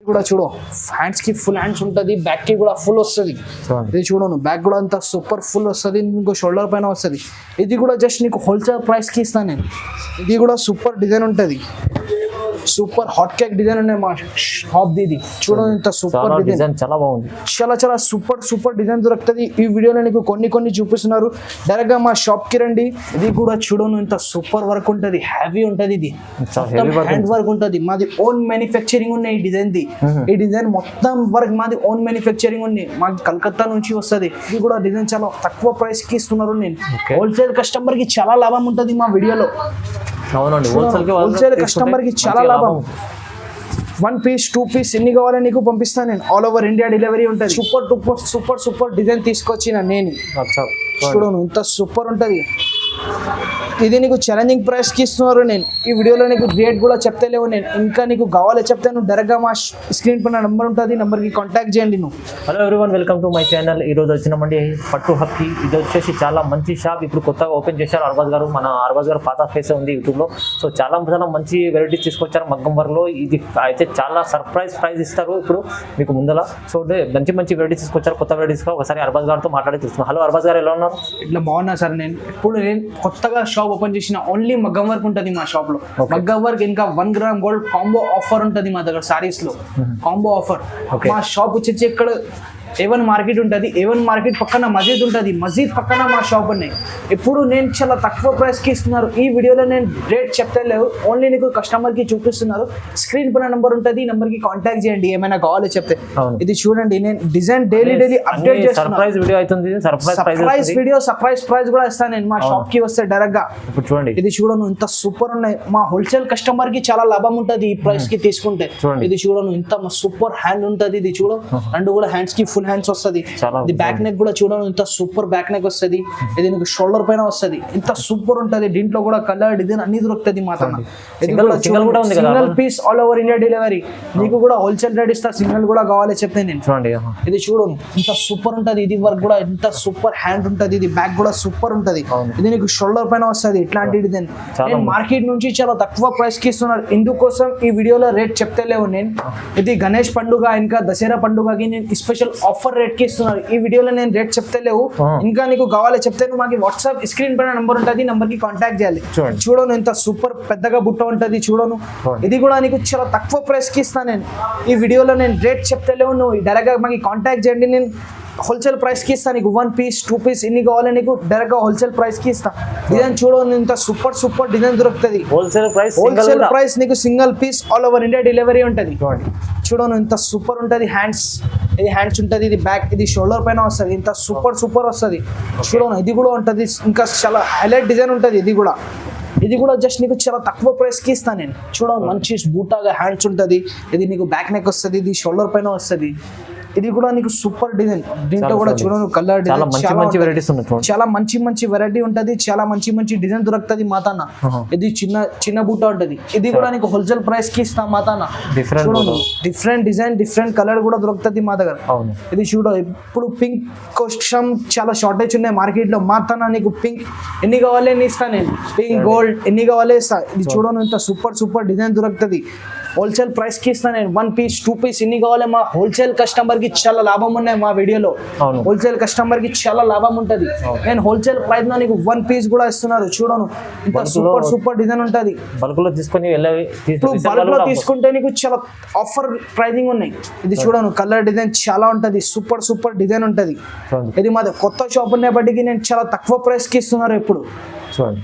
కూడా చూడు హ్యాండ్స్ కి ఫుల్ హ్యాండ్స్ ఉంటుంది, బ్యాక్ కి కూడా ఫుల్ వస్తుంది. ఇది చూడను బ్యాక్ కూడా అంతా సూపర్ ఫుల్ వస్తుంది, ఇంకో షోల్డర్ పైన వస్తుంది. ఇది కూడా జస్ట్ నీకు హోల్సేల్ ప్రైస్ కి ఇస్తాను నేను. ఇది కూడా సూపర్ డిజైన్ ఉంటుంది, సూపర్ హాట్ కేక్ డిజైన్ ఉన్నాయి మా షాప్ ది. చూడండి ఇంత సూపర్ డిజైన్, చాలా బాగుంది, చాలా సూపర్ డిజైన్ దొరుకుతుంది. ఈ వీడియోలో నీకు కొన్ని చూపిస్తున్నారు, డైరెక్ట్ గా మా షాప్ కి రండి. ఇది కూడా చూడను ఇంత సూపర్ వర్క్ ఉంటుంది, హ్యావీ ఉంటుంది. ఇది హ్యాండ్ వర్క్ ఉంటుంది, మాది ఓన్ మ్యానుఫ్యాక్చరింగ్ ఉన్నాయి. ఈ డిజైన్ ది, ఈ డిజైన్ మొత్తం వర్క్ మాది ఓన్ మ్యానుఫ్యాక్చరింగ్ ఉంది, మాది కలకత్తా నుంచి వస్తుంది. ఇది కూడా డిజైన్ చాలా తక్కువ ప్రైస్ కి ఇస్తున్నారు. నేను హోల్సేల్ కస్టమర్ కి చాలా లాభం ఉంటుంది మా వీడియోలో. అవునండి, హోల్సేల్ కస్టమర్ కి చాలా లాభం. 1 పీస్ 2 పీస్ ఎన్ని కావాలో నీకు పంపిస్తాను నేను. ఆల్ ఓవర్ ఇండియా డెలివరీ ఉంటుంది. సూపర్ డిజైన్ తీసుకొచ్చిన నేను. చూడను ఇంత సూపర్ ఉంటుంది. ఇది నీకు ఛాలెంజింగ్ ప్రైస్ కి ఇస్తున్నారు నేను. ఈ వీడియోలో నీకు రేట్ కూడా చెప్తలేవు నేను. ఇంకా నీకు కావాలి చెప్తే నువ్వు డైరెక్ట్ గా మా స్క్రీన్ పైన నెంబర్ ఉంటుంది, నెంబర్ కి కాంటాక్ట్ చేయండి నువ్వు. Hello everyone, welcome to my channel. ఈ రోజు వచ్చినామండి పట్టు హక్కి. ఇది వచ్చేసి చాలా మంచి షాప్, ఇప్పుడు కొత్తగా ఓపెన్ చేశారు అర్బాజ్ గారు. మన అర్బాజ్ గారు పాత ఫేస్ ఉంది యూట్యూబ్ లో. సో చాలా మంచి వెరైటీస్ తీసుకొచ్చారు మగ్గం వర్క్ లో. ఇది అయితే చాలా సర్ప్రైజ్ ప్రైస్ ఇస్తారు ఇప్పుడు మీకు ముందల. సో మంచి వెరైటీస్ తీసుకొచ్చారు, కొత్త వెరైటీస్. ఒకసారి అర్బాజ్ గారితో మాట్లాడి తెలుస్తున్నాం. హలో అర్బాజ్ గారు, ఎలా ఉన్నారు? ఇట్లా బాగున్నా సార్. నేను కొత్తగా షాప్ ఓపెన్ చేసిన ఓన్లీ మగ్గం వర్క్ ఉంటుంది మా షాప్ లో. మగ్గం వర్క్ ఇంకా 1 గ్రామ్ గోల్డ్ కాంబో ఆఫర్ ఉంటుంది మా దగ్గర సారీస్ లో. కాంబో ఆఫర్ మా షాప్ వచ్చేసి ఇక్కడ A1 మార్కెట్ ఉంటుంది. A1 మార్కెట్ పక్కన మజీద్ ఉంటుంది, మజీద్ పక్కన మా షాప్ ఉన్నాయి. ఇప్పుడు నేను చాలా తక్కువ ప్రైస్ కి ఇస్తున్నారు. ఈ వీడియోలో నేను రేట్ చెప్తలేవు, ఓన్లీ నీకు కస్టమర్ కి చూపిస్తున్నారు. స్క్రీన్ పైన నెంబర్ ఉంటుంది, నెంబర్ కి కాంటాక్ట్ చేయండి ఏమైనా కావాలో చెప్తే. ఇది చూడండి, నేను డిజైన్ డైలీ అప్డేట్ చేస్తాను. సర్ప్రైజ్ వీడియో అవుతుంది, సర్ప్రైజ్ ప్రైస్ కూడా ఇస్తాను నేను మా షాప్ కి వస్తే డైరెక్ట్ గా. చూడండి ఇది చూడను ఇంత సూపర్ ఉన్నాయి. మా హోల్సేల్ కస్టమర్ కి చాలా లాభం ఉంటుంది ఈ ప్రైస్ కి తీసుకుంటే. ఇది చూడను ఇంత సూపర్ హ్యాండ్ ఉంటుంది. ఇది చూడ రెండు కూడా హ్యాండ్స్ కి ఫుల్ హ్యాండ్స్ వస్తుంది. ఇది బ్యాక్ నెక్ కూడా చూడను ఇంత సూపర్ బ్యాక్ నెక్ వస్తుంది. ఇది నీకు షోల్డర్ పైన వస్తుంది, ఇంత సూపర్ ఉంటుంది. దీంట్లో కూడా కలర్ డిజైన్ అన్ని దొరుకుతుంది మాత్రం. ఇది కూడా single piece all over India delivery. నీకు కూడా హోల్సేల్ రేట్ ఇస్తా, సింగిల్ కూడా కావాలి చెప్తే నేను. చూడండి ఇది చూడను ఇంత సూపర్ ఉంటుంది. ఇది వర్క్ కూడా ఇంత సూపర్ హ్యాండ్ ఉంటుంది. ఇది బ్యాక్ కూడా సూపర్ ఉంటుంది. ఇది నీకు షోల్డర్ పైన వస్తుంది. ఇట్లాంటి డిజైన్ నేను మార్కెట్ నుంచి చాలా తక్కువ ప్రైస్ కి ఇస్తున్నారు. ఇందుకోసం ఈ వీడియోలో రేట్ చెప్తలేవు నేను. ఇది గణేష్ పండుగ ఇంకా దసరా పండుగకి నేను స్పెషల్ ఆఫర్ రేట్ కి ఇస్తున్నారు. ఈ వీడియోలో నేను రేట్ చెప్తలేవు. ఇంకా నీకు కావాలి చెప్తే నువ్వు మాకు వాట్సాప్ స్క్రీన్ పైన నెంబర్ ఉంటుంది, నెంబర్ కి కాంటాక్ట్ చేయాలి. చూడను ఇంత సూపర్ పెద్దగా బుట్ట ఉంటుంది. చూడను ఇది కూడా నీకు చాలా తక్కువ ప్రైస్ కి ఇస్తాను నేను. ఈ వీడియోలో నేను రేట్ చెప్తలేవు, నువ్వు డైరెక్ట్ గా మాకు కాంటాక్ట్ చేయండి. నేను హోల్సేల్ ప్రైస్ కి ఇస్తాను. నీకు 1 పీస్ 2 పీస్ ఎన్ని కావాలి నీకు డైరెక్ట్ గా హోల్సేల్ ప్రైస్ కి ఇస్తాను. డిజైన్ చూడను ఇంత సూపర్ డిజైన్ దొరుకుతుంది. హోల్సేల్ ప్రైస్ నీకు single piece all over India delivery ఉంటుంది. చూడను ఇంత సూపర్ ఉంటుంది. ఇది హ్యాండ్స్ ఉంటుంది, ఇది బ్యాక్, ఇది షోల్డర్ పైన వస్తుంది. ఇంత సూపర్ వస్తుంది. చూడను ఇది కూడా ఉంటుంది, ఇంకా చాలా హైలైట్ డిజైన్ ఉంటుంది. ఇది కూడా జస్ట్ నీకు చాలా తక్కువ ప్రైస్ కి ఇస్తాను నేను. చూడను మంచి బూటాగా హ్యాండ్స్ ఉంటుంది. ఇది నీకు బ్యాక్ నెక్ వస్తుంది, ఇది షోల్డర్ పైన వస్తుంది. ఇది కూడా నీకు సూపర్ డిజైన్. దీంట్లో కూడా చూడను కలర్ డిజైన్ చాలా మంచి వెరైటీ ఉంటుంది. చాలా మంచి డిజైన్ దొరుకుతుంది మాతాన్న. ఇది చిన్న బూట ఉంటుంది. ఇది కూడా నీకు హోల్సేల్ ప్రైస్ కి ఇస్తాం మాతాన్న. డిఫరెంట్ డిజైన్ డిఫరెంట్ కలర్ కూడా దొరుకుతుంది మా దగ్గర. ఇది చూడ ఇప్పుడు పింక్ కోసం చాలా షార్టేజ్ ఉన్నాయి మార్కెట్ లో. మాతాన్న నీకు పింక్ ఎన్ని కావాలి అని ఇస్తాను నేను. పింక్ గోల్డ్ ఎన్ని కావాలి ఇస్తా. ఇది చూడను ఇంత సూపర్ డిజైన్ దొరుకుతుంది. హోల్సేల్ ప్రైస్ కి ఇస్తాను నేను. 1 పీస్ 2 పీస్ ఎన్ని కావాలి. మా హోల్సేల్ కస్టమర్ కి చాలా లాభం ఉన్నాయి మా వీడియోలో. హోల్సేల్ కస్టమర్ కి చాలా లాభం ఉంటుంది. నేను హోల్సేల్ ప్రైస్ లో నీకు 1 పీస్ కూడా ఇస్తున్నారు. చూడను ఇంత సూపర్ డిజైన్ ఉంటుంది. బల్క్ లో తీసుకుంటే నీకు చాలా ఆఫర్ ప్రైజింగ్ ఉన్నాయి. ఇది చూడను కలర్ డిజైన్ చాలా ఉంటుంది. సూపర్ డిజైన్ ఉంటుంది. ఇది మాది కొత్త షాప్ ఉన్నప్పటికీ నేను చాలా తక్కువ ప్రైస్ కి ఇస్తున్నారు ఇప్పుడు. చూడండి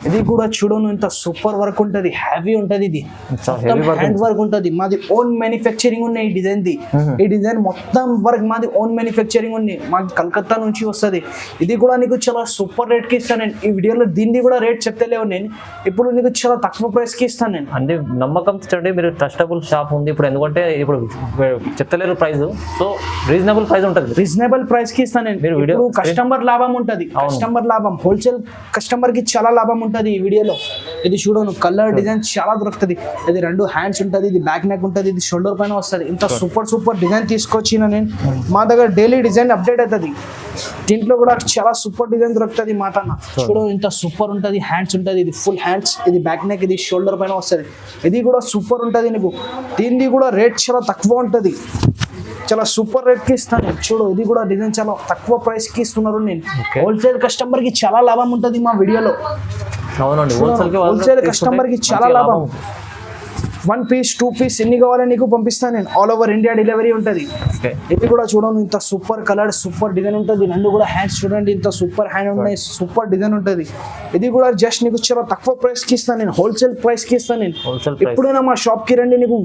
ఇది కూడా చూడను ఇంత సూపర్ వర్క్ ఉంటుంది, హ్యావీ ఉంటుంది. ఇది హ్యాండ్ వర్క్ ఉంటుంది, మాది ఓన్ మ్యానుఫ్యాక్చరింగ్ ఉన్నాయి. ఈ డిజైన్ ఈ డిజైన్ మొత్తం వర్క్ మాది ఓన్ మ్యానుఫ్యాక్చరింగ్ ఉంది, మాది కలకత్తా నుంచి వస్తుంది. ఇది కూడా నీకు చాలా సూపర్ రేట్ కి ఇస్తాను నేను. ఈ వీడియోలో దీన్ని కూడా రేట్ చెప్తలేవు నేను. ఇప్పుడు నీకు చాలా తక్కువ ప్రైస్ కి ఇస్తాను నేను. అంటే నమ్మకం చూడండి, మీరు ట్రస్టబుల్ షాప్ ఉంది ఇప్పుడు. ఎందుకంటే ఇప్పుడు చెప్తలేరు ప్రైస్, సో రీజనబుల్ ప్రైస్ ఉంటుంది. రీజనబుల్ ప్రైస్ కి ఇస్తాను నేను. మీరు వీడియో కస్టమర్ లాభం ఉంటుంది. కస్టమర్ లాభం హోల్సేల్ కస్టమర్ కి చాలా లాభం ఉంటుంది. ఉంటుంది ఈ వీడియోలో. ఇది చూడను కలర్ డిజైన్ చాలా దొరుకుతుంది. ఇది 2 హ్యాండ్స్ ఉంటుంది, ఇది బ్యాక్ నెక్ ఉంటుంది, ఇది షోల్డర్ పైన వస్తుంది. ఇంత సూపర్ డిజైన్ తీసుకొచ్చిన నేను మా దగ్గర డైలీ డిజైన్ అప్డేట్ అవుతుంది. దీంట్లో కూడా చాలా సూపర్ డిజైన్ దొరుకుతుంది మాట. చూడు ఇంత సూపర్ ఉంటుంది. హ్యాండ్స్ ఉంటుంది, ఇది ఫుల్ హ్యాండ్స్, ఇది బ్యాక్ నెక్, ఇది షోల్డర్ పైన వస్తుంది. ఇది కూడా సూపర్ ఉంటుంది నీకు. దీనిది కూడా రేట్ చాలా తక్కువ ఉంటుంది, చాలా సూపర్ రేట్ కి ఇస్తాను. చూడు ఇది కూడా డిజైన్ చాలా తక్కువ ప్రైస్ కి ఇస్తున్నారు. నేను హోల్సేల్ కస్టమర్ కి చాలా లాభం ఉంటుంది మా వీడియోలో. హోల్సేల్ కస్టమర్ కి చాలా లాభం. 1 పీస్ 2 పీస్ ఎన్ని కావాలో నీకు పంపిస్తాను నేను. ఆల్ ఓవర్ ఇండియా డెలివరీ ఉంటుంది. ఇది కూడా చూడండి ఇంత సూపర్ కలర్, సూపర్ డిజైన్ ఉంటుంది. 2 కూడా హ్యాండ్స్ చూడండి ఇంత సూపర్ హ్యాండ్ ఉన్నాయి, సూపర్ డిజైన్ ఉంటుంది. ఇది కూడా జస్ట్ నీకు చాలా తక్కువ ప్రైస్ కి ఇస్తాను నేను, హోల్సేల్ ప్రైస్ కి ఇస్తాను నేను. ఎప్పుడైనా మా షాప్ కి రండి, నీకు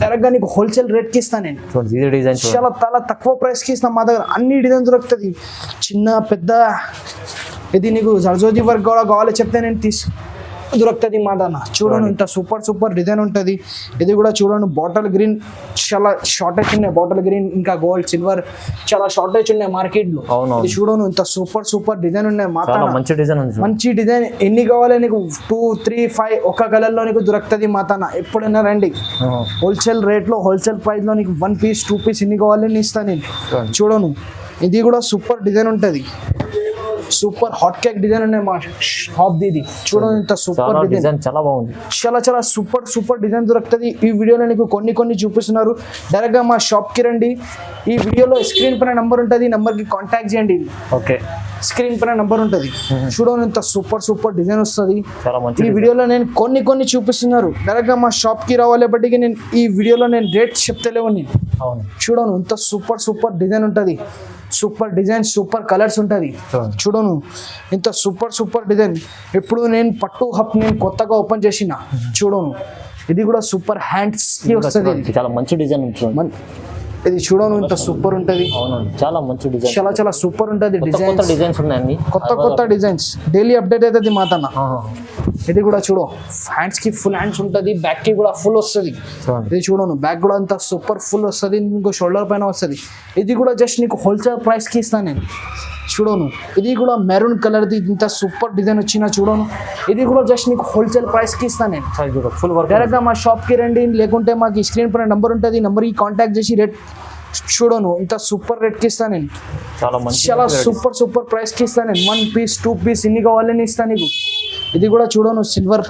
డైరెక్ట్ గా నీకు హోల్సేల్ రేట్ కి ఇస్తాను నేను. చాలా తక్కువ ప్రైస్ కి ఇస్తాను. మా దగ్గర అన్ని డిజైన్ దొరుకుతుంది, చిన్న పెద్ద. ఇది నీకు జర్జోజీ వర్క్ కూడా కావాలి చెప్తే నేను దొరుకుతుంది మా దాన్న. చూడండి ఇంత సూపర్ డిజైన్ ఉంటుంది. ఇది కూడా చూడండి బాటిల్ గ్రీన్ చాలా షార్టేజ్ ఉన్నాయి. బాటిల్ గ్రీన్ ఇంకా గోల్డ్ సిల్వర్ చాలా షార్టేజ్ ఉన్నాయి మార్కెట్ లో. ఇది చూడండి ఇంత సూపర్ డిజైన్ ఉన్నాయి మా దాన్న. మంచి డిజైన్ ఎన్ని కావాలి నీకు 2, 3, 5 ఒక కలర్ లో నీకు దొరుకుతుంది మా దాన్న. ఎప్పుడైనా రండి, హోల్సేల్ రేట్ లో హోల్సేల్ ప్రైస్ లో నీకు 1 పీస్ 2 పీస్ ఎన్ని కావాలని ఇస్తాను నేను. చూడను ఇది కూడా సూపర్ డిజైన్ ఉంటుంది. సూపర్ హాట్ కేక్ డిజైన్ ఉన్నాయి మా షాప్ ది. చూడండి ఇంత సూపర్ డిజైన్ చాలా బాగుంది. చాలా సూపర్ డిజైన్ దొరుకుతుంది. ఈ వీడియోలో నీకు కొన్ని చూపిస్తున్నారు. డైరెక్ట్ గా మా షాప్ కి రండి. ఈ వీడియోలో స్క్రీన్ పైన నంబర్ ఉంటుంది, నంబర్ కి కాంటాక్ట్ చేయండి. ఓకే, స్క్రీన్ పైన నంబర్ ఉంటుంది. చూడండి ఇంత సూపర్ డిజైన్ వస్తుంది. ఈ వీడియోలో నేను కొన్ని చూపిస్తున్నారు. డైరెక్ట్ గా మా షాప్ కి రావాలి. బట్టి నేను ఈ వీడియోలో నేను రేట్ చెప్తలేవు. చూడను ఇంత సూపర్ డిజైన్ ఉంటుంది. సూపర్ డిజైన్, సూపర్ కలర్స్ ఉంటుంది. చూడను ఇంత సూపర్ డిజైన్. ఇప్పుడు నేను పట్టు హబ్ నేను కొత్తగా ఓపెన్ చేసిన. చూడను ఇది కూడా సూపర్ హ్యాండ్స్ కి వస్తుంది. చాలా మంచి డిజైన్ ఉంటుంది. ఇది చూడను ఇంత సూపర్ ఉంటుంది. చాలా మంచి డిజైన్, చాలా సూపర్ ఉంటుంది. డిజైన్స్ ఉన్నాయి, కొత్త డిజైన్స్ డైలీ అప్డేట్ అవుతుంది మా తన. ఇది కూడా చూడు హ్యాండ్స్ కి ఫుల్ హ్యాండ్స్ ఉంటుంది, బ్యాక్ కి కూడా ఫుల్ వస్తుంది. ఇది చూడను బ్యాక్ కూడా అంత సూపర్ ఫుల్ వస్తుంది, ఇంకో షోల్డర్ పైన వస్తుంది. ఇది కూడా జస్ట్ నీకు హోల్సేల్ ప్రైస్ కి ఇస్తాను నేను. చూడను ఇది కూడా మెరూన్ కలర్ ది ఇంత సూపర్ డిజైన్ వచ్చిన. చూడను ఇది కూడా జస్ట్ నీకు హోల్సేల్ ప్రైస్ కి ఇస్తాను నేను. ఫుల్ డైరెక్ట్ గా మా షాప్ కి రండి, లేకుంటే మాకు స్క్రీన్ పైన నంబర్ ఉంటుంది, నంబర్ కి కాంటాక్ట్ చేసి రేట్ చూడను ఇంత సూపర్ రేట్ కి ఇస్తాను నేను. చాలా సూపర్ ప్రైస్ కి ఇస్తాను నేను. 1 పీస్ 2 పీస్ ఎన్ని కావాలని ఇస్తాను నీకు. ఇది కూడా చూడను సిల్వర్.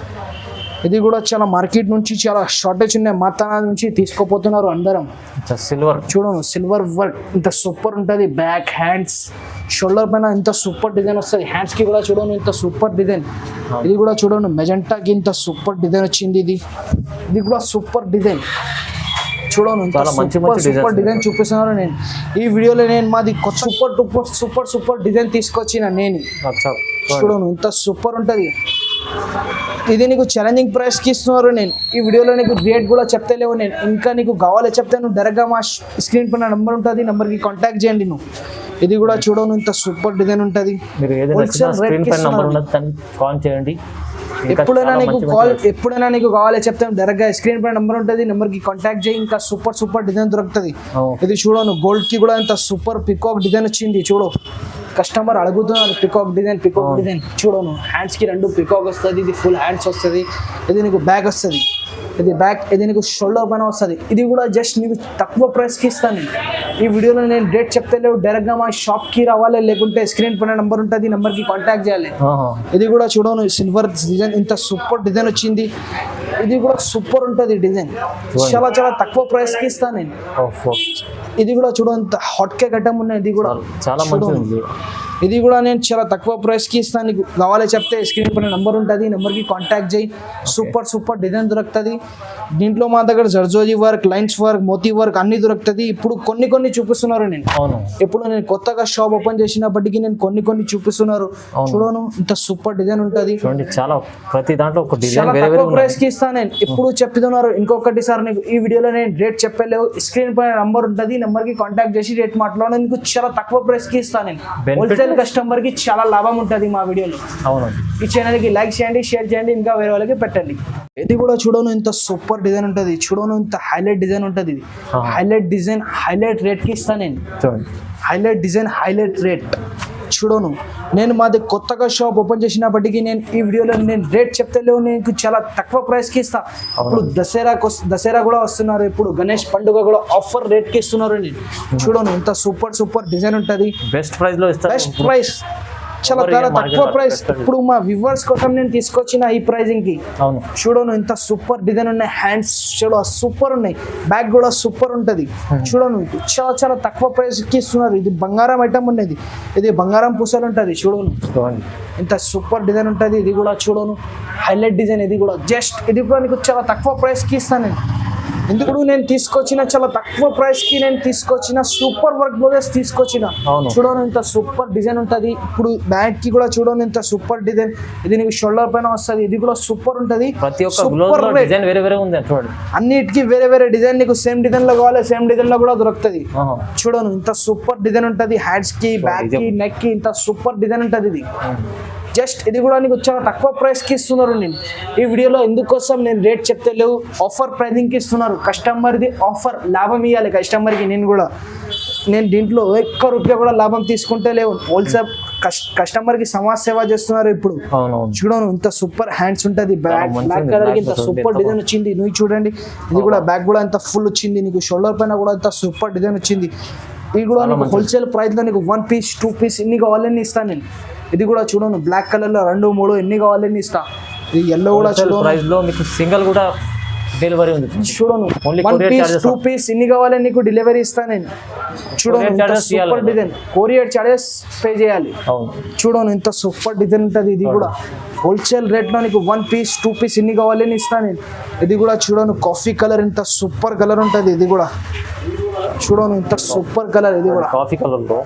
ఇది కూడా చాలా మార్కెట్ నుంచి చాలా షార్టేజ్ ఉన్నాయి, మాతానా నుంచి తీసుకోపోతున్నారు అందరం. సిల్వర్ చూడను సిల్వర్ వర్క్ ఇంత సూపర్ ఉంటుంది. బ్యాక్ హ్యాండ్స్ షోల్డర్ పైన ఇంత సూపర్ డిజైన్ వస్తుంది. హ్యాండ్స్ కి కూడా చూడను ఇంత సూపర్ డిజైన్. ఇది కూడా చూడను మెజెంటాకి ఇంత సూపర్ డిజైన్ వచ్చింది. ఇది కూడా సూపర్ డిజైన్. చూడను సూపర్ డిజైన్ చూపిస్తున్నారు నేను. ఈ వీడియోలో నేను మాది సూపర్ డిజైన్ తీసుకొచ్చిన నేను. చూడను ఇంత సూపర్ ఉంటుంది. ఇది నీకు ఛాలెంజింగ్ ప్రైస్ కి ఇస్తున్నారు నేను. ఈ వీడియోలో నీకు రేట్ కూడా చెప్తలేవు నేను. ఇంకా నీకు కావాలో చెప్తే నువ్వు డైరెక్ట్గా మా స్క్రీన్ పైన నంబర్ ఉంటుంది, నంబర్కి కాంటాక్ట్ చేయండి నువ్వు. ఇది కూడా చూడను ఇంత సూపర్ డిజైన్ ఉంటుంది. ఎప్పుడైనా నీకు కావాలి చెప్తే డైరెక్ట్ గా స్క్రీన్ పైన నంబర్ ఉంటుంది, నెంబర్ కి కాంటాక్ట్ చేయి. ఇంకా సూపర్ డిజైన్ దొరుకుతుంది. ఇది చూడను గోల్డ్ కి కూడా ఇంత సూపర్ పికాక్ డిజైన్ వచ్చింది. చూడు కస్టమర్ అడుగుతున్నారు పికాక్ డిజైన్. చూడను హ్యాండ్స్ కి 2 పికాక్ వస్తుంది. ఇది ఫుల్ హ్యాండ్స్ వస్తుంది. ఇది నీకు బ్యాక్ వస్తుంది. ఇది బ్యాక్, ఇది నీకు షోల్డర్ పైన వస్తుంది. ఇది కూడా జస్ట్ నీకు తక్కువ ప్రైస్ కి ఇస్తాను నేను. ఈ వీడియోలో నేను రేట్ చెప్తలేవు, డైరెక్ట్ గా మా షాప్ కి రావాలి, లేకుంటే స్క్రీన్ పైన నంబర్ ఉంటుంది, నంబర్ కి కాంటాక్ట్ చేయాలి. ఇది కూడా చూడను సిల్వర్ డిజైన్ ఇంత సూపర్ డిజైన్ వచ్చింది. ఇది కూడా సూపర్ ఉంటుంది డిజైన్. చాలా తక్కువ ప్రైస్ కి ఇస్తాను నేను. ఇది కూడా చూడంత హాట్ కేక్ ఐటమ్ ఉన్నాయి. ఇది కూడా చాలా మంచిది. ఇది కూడా నేను చాలా తక్కువ ప్రైస్ కి ఇస్తాను. నీకు కావాలి చెప్తే స్క్రీన్ పైన నంబర్ ఉంటుంది, నెంబర్కి కాంటాక్ట్ చేయి. సూపర్ డిజైన్ దొరుకుతుంది. దీంట్లో మా దగ్గర zardozi work, lines work, moti work అన్ని దొరుకుతుంది. ఇప్పుడు కొన్ని చూపిస్తున్నారు నేను. ఇప్పుడు నేను కొత్తగా షాప్ ఓపెన్ చేసినప్పటికీ నేను కొన్ని చూపిస్తున్నారు. చూడను ఇంత సూపర్ డిజైన్ ఉంటుంది. చాలా ప్రతి దాంట్లో ఒక డిజైన్ తక్కువ ప్రైస్ కి ఇస్తాను నేను. ఇప్పుడు చెప్తున్నారు. ఇంకొకటి సార్ నీకు ఈ వీడియోలో నేను రేట్ చెప్పలేవు, స్క్రీన్ పైన నంబర్ ఉంటుంది, నెంబర్ కి కాంటాక్ట్ చేసి రేట్ మాట్లాడను. నీకు చాలా తక్కువ ప్రైస్ కి ఇస్తాను నేను. హోల్సేల్ కస్టమర్ కి చాలా లాభం ఉంటుంది మా వీడియోలో. ఈ ఛానల్ కి లైక్ చేయండి, షేర్ చేయండి, ఇంకా వేరే వాళ్ళకి పెట్టండి. ఇది కూడా చూడను ఇంత సూపర్ డిజైన్ ఉంటుంది. చూడను ఇంత హైలైట్ డిజైన్ ఉంటుంది. ఇది హైలైట్ డిజైన్ హైలైట్ రేట్ కి ఇస్తాను నేను. Highlight design highlight rate. చూడను నేను మాది కొత్తగా షాప్ ఓపెన్ చేసినప్పటికీ నేను ఈ వీడియోలో నేను రేట్ చెప్తలేవు, నీకు చాలా తక్కువ ప్రైస్కి ఇస్తా. ఇప్పుడు దసరా కూడా వస్తున్నారు, ఇప్పుడు గణేష్ పండుగ కూడా ఆఫర్ రేట్కి ఇస్తున్నారు. నేను చూడను ఇంత సూపర్ డిజైన్ ఉంటుంది, బెస్ట్ ప్రైస్ లో ఇస్తారు. బెస్ట్ ప్రైస్, చాలా తక్కువ ప్రైస్. ఇప్పుడు మా వ్యూవర్స్ కోసం నేను తీసుకొచ్చిన ఈ ప్రైజింగ్ కి. చూడను ఇంత సూపర్ డిజైన్ ఉన్నాయి, హ్యాండ్స్ చూడ సూపర్ ఉన్నాయి, బ్యాగ్ కూడా సూపర్ ఉంటది. చూడను చాలా తక్కువ ప్రైస్ కి ఇస్తున్నారు. ఇది బంగారం ఐటమ్ ఉన్నది, ఇది బంగారం పూసలు ఉంటది. చూడను ఇంత సూపర్ డిజైన్ ఉంటది. ఇది కూడా చూడను హైలైట్ డిజైన్. ఇది కూడా ఇది కూడా నీకు చాలా తక్కువ ప్రైస్ కి ఇస్తాను నేను. ఎందుకు నేను తీసుకొచ్చిన చాలా తక్కువ ప్రైస్ కి నేను తీసుకొచ్చిన సూపర్ వర్క్ బ్లౌజెస్ తీసుకొచ్చిన. చూడను ఇంత సూపర్ డిజైన్ ఉంటది. ఇప్పుడు బ్యాగ్ కి కూడా చూడను ఇంత సూపర్ డిజైన్. ఇది నీకు షోల్డర్ పైన వస్తుంది, ఇది కూడా సూపర్ ఉంటది. అన్నిటికీ వేరే డిజైన్, నీకు సేమ్ డిజైన్ లో కావాలి సేమ్ డిజైన్ లో కూడా దొరుకుతుంది. చూడను ఇంత సూపర్ డిజైన్ ఉంటది, హ్యాండ్స్ కి బ్యాక్ కి నెక్ కి ఇంత సూపర్ డిజైన్ ఉంటది. ఇది ఇది కూడా నీకు చాలా తక్కువ ప్రైస్ కి ఇస్తున్నారు. నేను ఈ వీడియోలో ఎందుకోసం నేను రేట్ చెప్తే లేవు, ఆఫర్ ప్రైజింగ్ కి ఇస్తున్నారు. కస్టమర్ది ఆఫర్, లాభం ఇవ్వాలి కస్టమర్కి. నేను దీంట్లో ₹1 కూడా లాభం తీసుకుంటే లేవు. హోల్సేల్ కస్టమర్కి సమాజ సేవ చేస్తున్నారు. ఇప్పుడు చూడను ఇంత సూపర్ హ్యాండ్స్ ఉంటుంది, బ్లాక్ కలర్ కి ఇంత సూపర్ డిజైన్ వచ్చింది. నువ్వు చూడండి, ఇది కూడా బ్యాక్ కూడా ఇంత ఫుల్ వచ్చింది. నీకు షోల్డర్ పైన కూడా ఇంత సూపర్ డిజైన్ వచ్చింది. ఇది కూడా నీకు హోల్సేల్ ప్రైస్ లో నీకు 1 పీస్ 2 పీస్ ఇన్ని కావాలని ఇస్తాను నేను. ఇది కూడా చూడను బ్లాక్ కలర్ లో 2 3 ఎన్ని కావాలని ఇస్తా. ఇది ఎల్లో కూడా చూడను ప్రైస్ లో మీకు సింగిల్ కూడా డెలివరీ ఉంది. చూడను 1 పీస్ 2 పీస్ ఇన్ని కావాలని నీకు డెలివరీ ఇస్తా నేను. చూడను super design, courier charges pay చేయాలి. చూడను ఇంత సూపర్ డిజైన్ ఉంటుంది. ఇది కూడా హోల్సేల్ రేట్ లో నీకు 1 పీస్ 2 పీస్ ఇన్ని కావాలని ఇస్తా నేను. ఇది కూడా చూడను కాఫీ కలర్ ఇంత సూపర్ కలర్ ఉంటుంది. ఇది కూడా చూడను ఇంత సూపర్ కలర్. ఇది కూడా కాఫీ కలర్ లో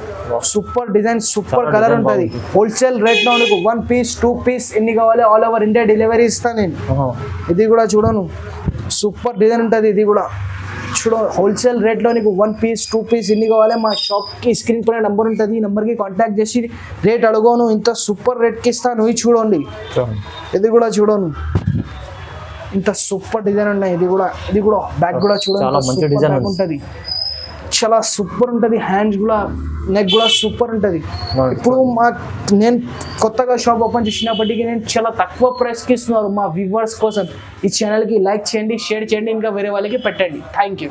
సూపర్ డిజైన్, సూపర్ కలర్ ఉంటుంది. హోల్సేల్ రేట్ లో నీకు 1 పీస్ 2 పీస్ ఎన్ని కావాలి ఆల్ ఓవర్ ఇండియా డెలివరీ ఇస్తాను నేను. ఇది కూడా చూడను సూపర్ డిజైన్ ఉంటుంది. ఇది కూడా హోల్సేల్ రేట్ లో నీకు 1 పీస్ 2 పీస్ ఎన్ని కావాలి మా షాప్ కి స్క్రీన్ పైన నంబర్ ఉంటుంది, ఈ నంబర్ కి కాంటాక్ట్ చేసి రేట్ అడగను. ఇంత సూపర్ రేట్ కి ఇస్తాను. ఇది చూడండి, ఇది కూడా చూడను ఇంత సూపర్ డిజైన్ ఉన్నాయి. ఇది కూడా బ్యాక్ కూడా చూడండి ఉంటుంది, చాలా సూపర్ ఉంటుంది. హ్యాండ్స్ కూడా నెక్ కూడా సూపర్ ఉంటుంది. ఇప్పుడు నేను కొత్తగా షాప్ ఓపెన్ చేసినప్పటికీ నేను చాలా తక్కువ ప్రైస్కి ఇస్తున్నారు మా వ్యూవర్స్ కోసం. ఈ ఛానల్కి లైక్ చేయండి, షేర్ చేయండి, ఇంకా వేరే వాళ్ళకి పెట్టండి. Thank you.